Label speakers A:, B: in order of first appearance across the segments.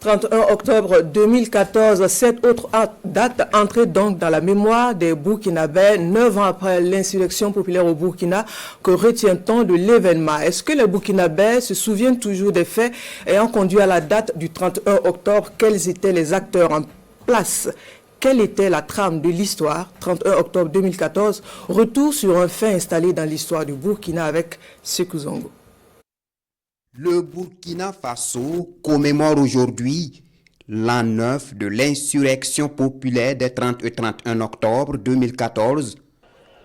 A: 31 octobre 2014, cette autre date entrait donc dans la mémoire des Burkinabés 9 ans après l'insurrection populaire au Burkina. Que retient-on de l'événement? Est-ce que les Burkinabés se souviennent toujours des faits ayant conduit à la date du 31 octobre? Quels étaient les acteurs en place? Quelle était la trame de l'histoire? 31 octobre 2014, retour sur un fait installé dans l'histoire du Burkina avec Sékou Zongo.
B: Le Burkina Faso commémore aujourd'hui l'an 9 de l'insurrection populaire des 30 et 31 octobre 2014,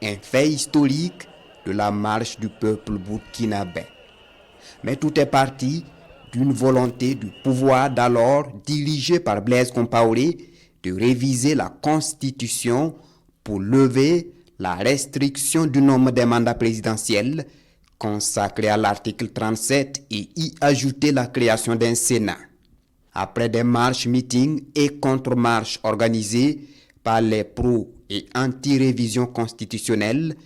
B: un fait historique de la marche du peuple burkinabé. Mais tout est parti d'une volonté du pouvoir d'alors dirigé par Blaise Compaoré de réviser la constitution pour lever la restriction du nombre des mandats présidentiels consacré à l'article 37 et y ajouter la création d'un Sénat. Après des marches, meetings et contre-marches organisées par les pro- et anti-révision constitutionnelle,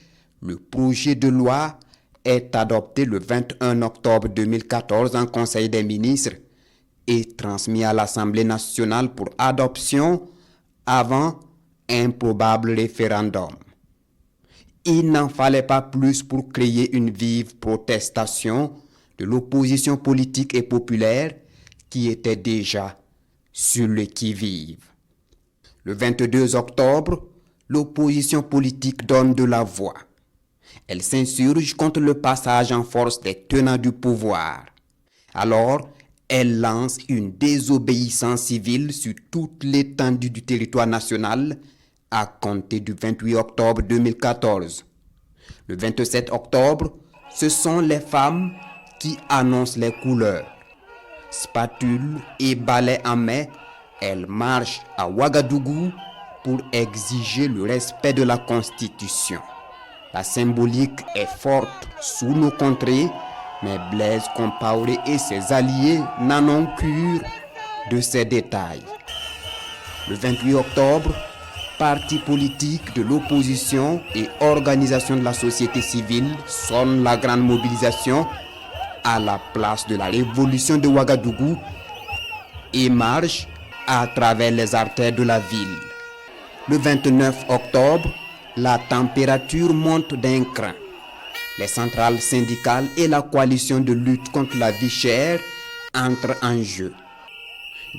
B: le projet de loi est adopté le 21 octobre 2014 en Conseil des ministres et transmis à l'Assemblée nationale pour adoption avant un probable référendum. Il n'en fallait pas plus pour créer une vive protestation de l'opposition politique et populaire qui était déjà sur le qui-vive. Le 22 octobre, l'opposition politique donne de la voix. Elle s'insurge contre le passage en force des tenants du pouvoir. Alors, elle lance une désobéissance civile sur toute l'étendue du territoire national à compter du 28 octobre 2014. Le 27 octobre, ce sont les femmes qui annoncent les couleurs. Spatules et balais en main, elles marchent à Ouagadougou pour exiger le respect de la Constitution. La symbolique est forte sous nos contrées, mais Blaise Compaoré et ses alliés n'en ont cure de ces détails. Le 28 octobre, partis politiques de l'opposition et organisations de la société civile sonnent la grande mobilisation à la place de la révolution de Ouagadougou et marchent à travers les artères de la ville. Le 29 octobre, la température monte d'un cran. Les centrales syndicales et la coalition de lutte contre la vie chère entrent en jeu.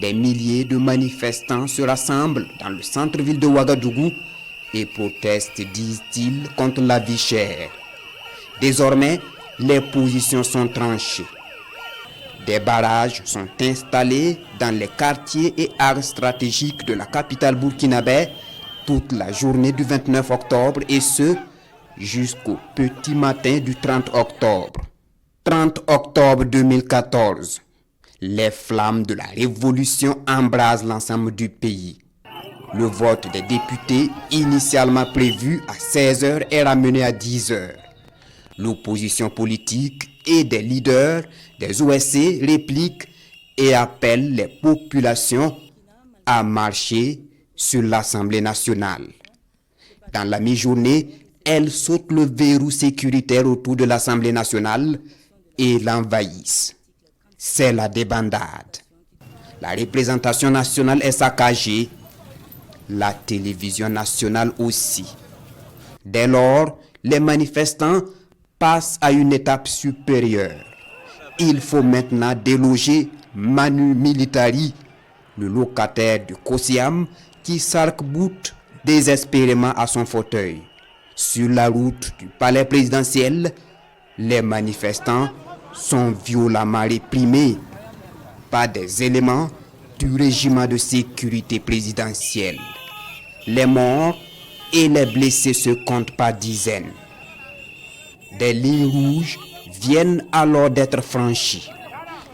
B: Des milliers de manifestants se rassemblent dans le centre-ville de Ouagadougou et protestent, disent-ils, contre la vie chère. Désormais, les positions sont tranchées. Des barrages sont installés dans les quartiers et axes stratégiques de la capitale burkinabé toute la journée du 29 octobre et ce, jusqu'au petit matin du 30 octobre. 30 octobre 2014. Les flammes de la révolution embrasent l'ensemble du pays. Le vote des députés, initialement prévu à 16h, est ramené à 10h. L'opposition politique et des leaders des OSC répliquent et appellent les populations à marcher sur l'Assemblée nationale. Dans la mi-journée, elles sautent le verrou sécuritaire autour de l'Assemblée nationale et l'envahissent. C'est la débandade. La représentation nationale est saccagée, la télévision nationale aussi. Dès lors, les manifestants passent à une étape supérieure. Il faut maintenant déloger Manu Militari, le locataire du Kosiam, qui s'arc-boute désespérément à son fauteuil. Sur la route du palais présidentiel, les manifestants sont violemment réprimés par des éléments du régiment de sécurité présidentielle. Les morts et les blessés se comptent par dizaines. Des lignes rouges viennent alors d'être franchies.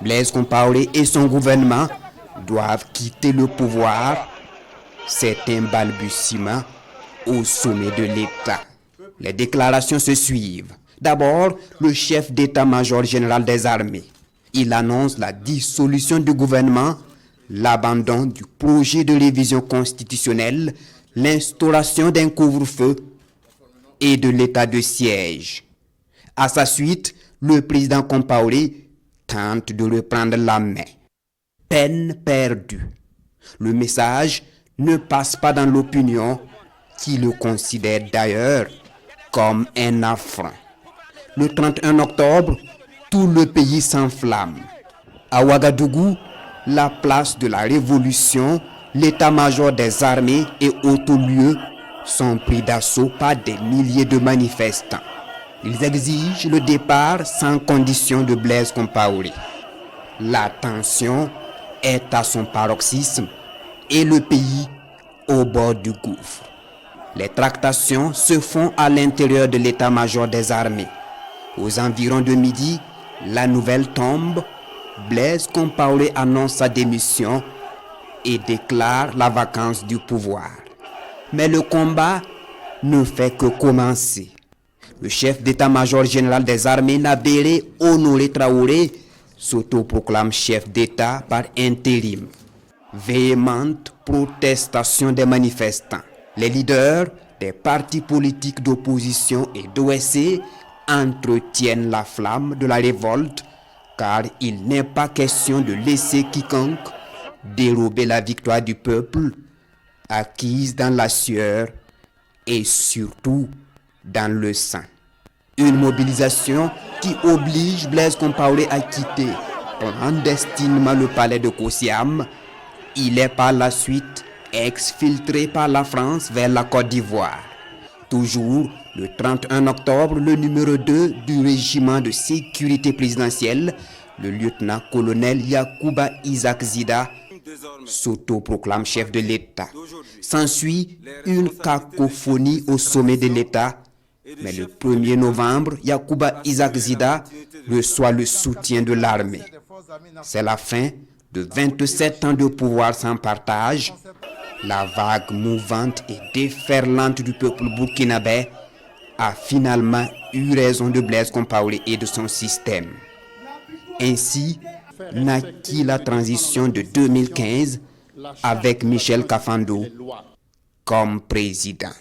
B: Blaise Compaoré et son gouvernement doivent quitter le pouvoir. C'est un balbutiement au sommet de l'État. Les déclarations se suivent. D'abord, le chef d'état-major général des armées. Il annonce la dissolution du gouvernement, l'abandon du projet de révision constitutionnelle, l'instauration d'un couvre-feu et de l'état de siège. À sa suite, le président Compaoré tente de reprendre la main. peine perdue. Le message ne passe pas dans l'opinion, qui le considère d'ailleurs comme un affront. Le 31 octobre, tout le pays s'enflamme. À Ouagadougou, la place de la Révolution, l'état-major des armées et autres lieux sont pris d'assaut par des milliers de manifestants. Ils exigent le départ sans condition de Blaise Compaoré. La tension est à son paroxysme et le pays au bord du gouffre. Les tractations se font à l'intérieur de l'état-major des armées. Aux environs de midi, la nouvelle tombe. Blaise Compaoré annonce sa démission et déclare la vacance du pouvoir. Mais le combat ne fait que commencer. Le chef d'état-major général des armées, Nabéré Honoré Traoré, s'autoproclame chef d'État par intérim. Véhémente protestation des manifestants. Les leaders des partis politiques d'opposition et d'OSC entretiennent la flamme de la révolte, car il n'est pas question de laisser quiconque dérober la victoire du peuple, acquise dans la sueur et surtout dans le sang. Une mobilisation qui oblige Blaise Compaoré à quitter clandestinement le palais de Kosiam. Il est par la suite exfiltré par la France vers la Côte d'Ivoire. Toujours le 31 octobre, le numéro 2 du régiment de sécurité présidentielle, le lieutenant-colonel Yacouba Isaac Zida, s'autoproclame chef de l'État. S'ensuit une cacophonie au sommet de l'État. Mais le 1er novembre, Yacouba Isaac Zida reçoit le soutien de l'armée. C'est la fin de 27 ans de pouvoir sans partage. La vague mouvante et déferlante du peuple burkinabé a finalement eu raison de Blaise Compaoré et de son système. Ainsi naquit la transition de 2015 avec Michel Kafando comme président.